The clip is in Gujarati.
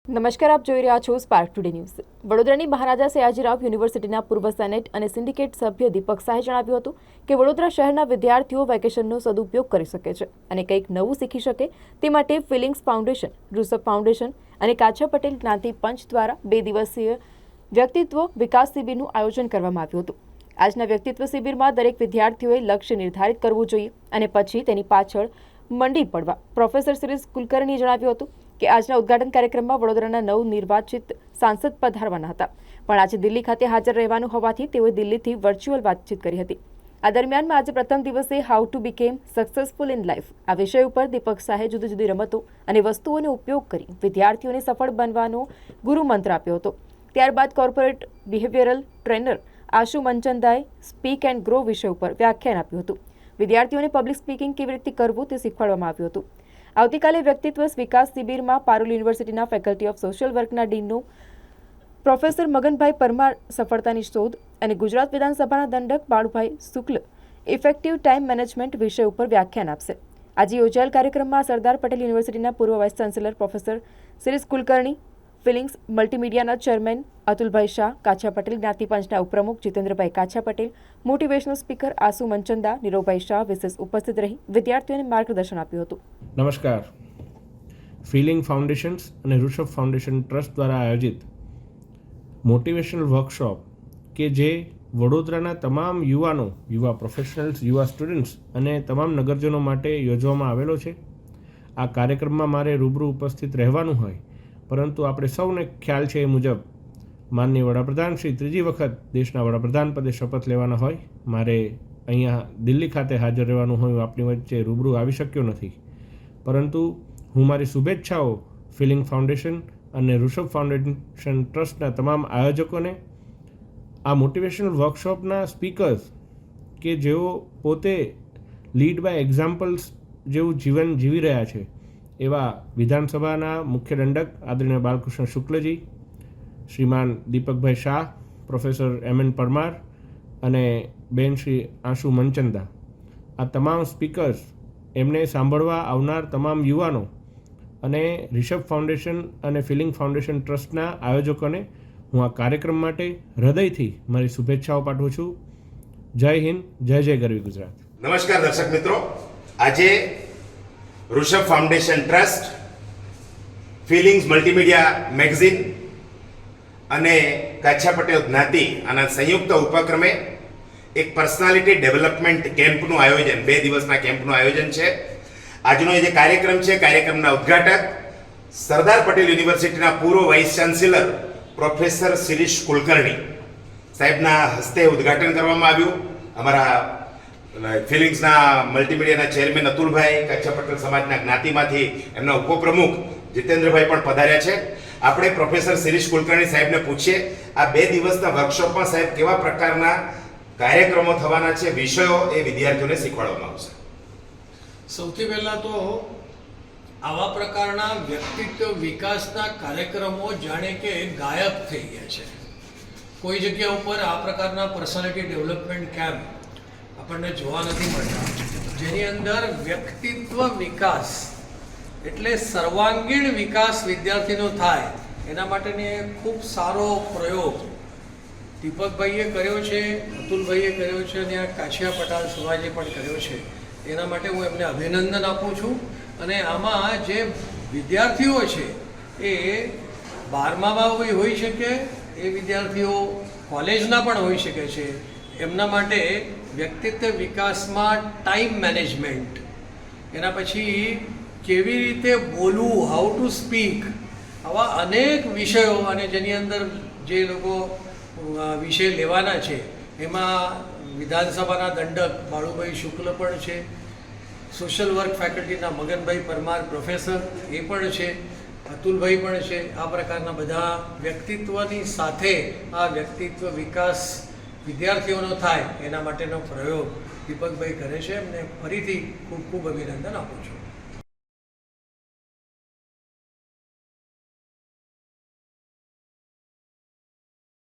નમસ્કાર, આપ જોઈ રહ્યા છો સ્પાર્ક ટુડે ન્યૂઝ. વડોદરાની મહારાજા સયાજીરાવ યુનિવર્સિટીના પૂર્વ સેનેટ અને સિન્ડિકેટ સભ્ય દીપક શાહે જણાવ્યું હતું કે વડોદરા શહેરના વિદ્યાર્થીઓ વેકેશનનો સદુપયોગ કરી શકે છે અને કંઈક નવું શીખી શકે તે માટે ફિલિંગ્સ ફાઉન્ડેશન, રૂસફ ફાઉન્ડેશન અને કાછા પટેલ જ્ઞાતિ પંચ દ્વારા 2 દિવસીય વ્યક્તિત્વ વિકાસ શિબિરનું આયોજન કરવામાં આવ્યું હતું. આજના વ્યક્તિત્વ શિબિરમાં દરેક વિદ્યાર્થીઓએ લક્ષ્ય નિર્ધારિત કરવું જોઈએ અને પછી તેની પાછળ મંડી પડવા. પ્રોફેસર શિરીષ કુલકર્ણીએ જણાવ્યું હતું કે આજના ઉદ્ઘાટન કાર્યક્રમમાં વડોદરાના નવનિર્વાચિત સાંસદ પધારવાના હતા, પણ આજે દિલ્હી ખાતે હાજર રહેવાનું હોવાથી તેઓએ દિલ્હીથી વર્ચ્યુઅલ વાતચીત કરી હતી. આ દરમિયાનમાં આજે પ્રથમ દિવસે how to became successful in life આ વિષય ઉપર દીપક શાહે જુદી જુદી રમતો અને વસ્તુઓનો ઉપયોગ કરી વિદ્યાર્થીઓને સફળ બનવાનો ગુરુમંત્ર આપ્યો હતો. ત્યારબાદ કોર્પોરેટ બિહેવિયરલ ટ્રેનર આશુ મંચંદાએ સ્પીક એન્ડ ગ્રો વિષય ઉપર વ્યાખ્યાન આપ્યું હતું. વિદ્યાર્થીઓને પબ્લિક સ્પીકિંગ કેવી રીતે કરવું તે શીખવાડવામાં આવ્યું હતું. આવતીકાલે વ્યક્તિત્વ વિકાસ શિબિરમાં પારુલ યુનિવર્સિટીના ફેકલ્ટી ઓફ સોશિયલ વર્કના ડીનનો પ્રોફેસર મગનભાઈ પરમાર સફળતાની શોધ અને ગુજરાત વિધાનસભાના દંડક Balubhai Shukla effective time management વિષય ઉપર વ્યાખ્યાન આપશે. આજે યોજાયેલ કાર્યક્રમમાં સરદાર પટેલ યુનિવર્સિટીના પૂર્વ vice chancellor professor Shirish Kulkarni, Feelings મલ્ટીમીડિયાના ચેરમેન અતુલભાઈ શાહ, કાછા પટેલ જ્ઞાતિ પંચના ઉપપ્રમુખ જીતેન્દ્રભાઈ કાછા પટેલ, મોટિવેશનલ સ્પીકર આસુ મંચંદા, નીરવભાઈ શાહ વિશેષ ઉપસ્થિત રહી વિદ્યાર્થીઓને માર્ગદર્શન આપ્યું હતું. નમસ્કાર. ફિલિંગ ફાઉન્ડેશન્સ અને રૂસફ ફાઉન્ડેશન ટ્રસ્ટ દ્વારા આયોજિત મોટિવેશનલ વર્કશોપ કે જે વડોદરાના તમામ યુવા પ્રોફેશનલ્સ, યુવા સ્ટુડન્ટ્સ અને તમામ નગરજનો માટે યોજવામાં આવેલો છે. આ કાર્યક્રમમાં મારે રૂબરૂ ઉપસ્થિત રહેવાનું હોય, પરંતુ આપણે સૌને ખ્યાલ છે એ મુજબ માનનીય વડાપ્રધાન શ્રી 3જી વખત દેશના વડાપ્રધાન પદે શપથ લેવાના હોય, મારે અહીંયા દિલ્હી ખાતે હાજર રહેવાનું હોય, આપણી વચ્ચે રૂબરૂ આવી શક્યો નથી. પરંતુ હું મારી શુભેચ્છાઓ ફિલિંગ ફાઉન્ડેશન અને રૂસફ ફાઉન્ડેશન ટ્રસ્ટના તમામ આયોજકોને, આ મોટિવેશનલ વર્કશોપના સ્પીકર્સ કે જેઓ પોતે લીડ બાય એક્ઝામ્પલ્સ જેવું જીવન જીવી રહ્યા છે એવા વિધાનસભાના મુખ્ય દંડક આદરણીય બાલકૃષ્ણ શુક્લજી, શ્રીમાન દીપકભાઈ શાહ, પ્રોફેસર એમ.એન. પરમાર અને બેન શ્રી આશુ મંચંદા, આ તમામ સ્પીકર્સ, એમને સાંભળવા આવનાર તમામ યુવાનો અને રિષભ ફાઉન્ડેશન અને ફિલિંગ ફાઉન્ડેશન ટ્રસ્ટના આયોજકોને હું આ કાર્યક્રમ માટે હૃદયથી મારી શુભેચ્છાઓ પાઠવું છું. જય હિન્દ, જય જય ગરવી ગુજરાત. નમસ્કાર દર્શક મિત્રો, આજે Rishabh foundation trust, feelings multimedia magazine અને કાછા પટેલ જ્ઞાતિ આના સંયુક્ત ઉપક્રમે એક પર્સનાલિટી ડેવલપમેન્ટ કેમ્પનું આયોજન, 2 દિવસના કેમ્પનું આયોજન છે. આજનો જે કાર્યક્રમ છે, કાર્યક્રમના ઉદ્ઘાટક સરદાર પટેલ યુનિવર્સિટીના પૂર્વ vice chancellor professor Shirish Kulkarni સાહેબના હસ્તે ઉદ્ઘાટન કરવામાં આવ્યું. અમારા ફિલિંગ્સના મલ્ટીમીડિયાના ચેરમેન અતુલભાઈ, કાછા પટેલ સમાજના જ્ઞાતિમાંથી એમના ઉપપ્રમુખ જીતેન્દ્રભાઈ પણ પધાર્યા છે. આપણે પ્રોફેસર શિરીષ કુલકર્ણી સાહેબને પૂછીએ, આ 2 દિવસના વર્કશોપમાં સાહેબ કેવા પ્રકારના કાર્યક્રમો થવાના છે, વિષયો એ વિદ્યાર્થીઓને શીખવાડવામાં આવશે? સૌથી પહેલાં તો આવા પ્રકારના વ્યક્તિત્વ વિકાસના કાર્યક્રમો જાણે કે ગાયબ થઈ ગયા છે. કોઈ જગ્યા ઉપર આ પ્રકારના પર્સનાલિટી ડેવલપમેન્ટ કેમ્પ આપણને જોવા નથી મળતા, જેની અંદર વ્યક્તિત્વ વિકાસ એટલે સર્વાંગીણ વિકાસ વિદ્યાર્થીનો થાય એના માટેની ખૂબ સારો પ્રયોગ દીપકભાઈએ કર્યો છે, અતુલભાઈએ કર્યો છે અને આ કાછિયા પટેલ સમાજે પણ કર્યો છે. એના માટે હું એમને અભિનંદન આપું છું. અને આમાં જે વિદ્યાર્થીઓ છે એ 12મામાં હોઈ શકે, એ વિદ્યાર્થીઓ કોલેજના પણ હોઈ શકે છે. એમના માટે વ્યક્તિત્વ વિકાસમાં ટાઈમ મેનેજમેન્ટ, એના પછી કેવી રીતે બોલવું, હાઉ ટુ સ્પીક, આવા અનેક વિષયો, અને જેની અંદર જે લોકો વિષય લેવાના છે એમાં વિધાનસભાના દંડક બાળુભાઈ શુક્લ પણ છે, સોશિયલ વર્ક ફેકલ્ટીના મગનભાઈ પરમાર પ્રોફેસર એ પણ છે, અતુલભાઈ પણ છે. આ પ્રકારના બધા વ્યક્તિત્વની સાથે આ વ્યક્તિત્વ વિકાસ વિદ્યાર્થીઓનો થાય એના માટેનો પ્રયોગ દીપકભાઈ કરે છે. એમને ફરીથી ખૂબ ખૂબ અભિનંદન આપું છું.